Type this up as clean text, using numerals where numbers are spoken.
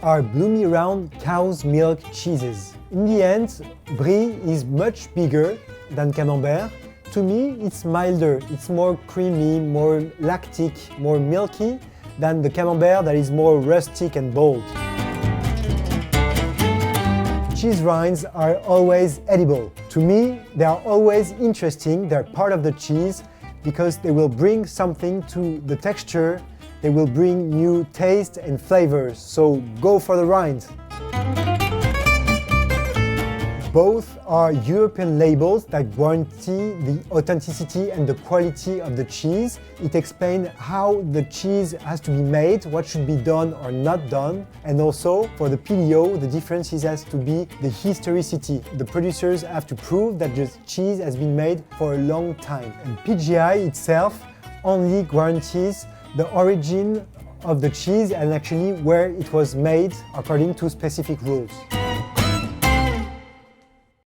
are bloomy round cow's milk cheeses. In the end, Brie is much bigger than Camembert. To me, it's milder, it's more creamy, more lactic, more milky than the Camembert that is more rustic and bold. Cheese rinds are always edible. To me, they are always interesting, they're part of the cheese because they will bring something to the texture, they will bring new taste and flavors, so go for the rind! Both are European labels that guarantee the authenticity and the quality of the cheese. It explains how the cheese has to be made, what should be done or not done, and also for the PDO, the difference has to be the historicity. The producers have to prove that the cheese has been made for a long time. And PGI itself only guarantees the origin of the cheese and actually where it was made according to specific rules.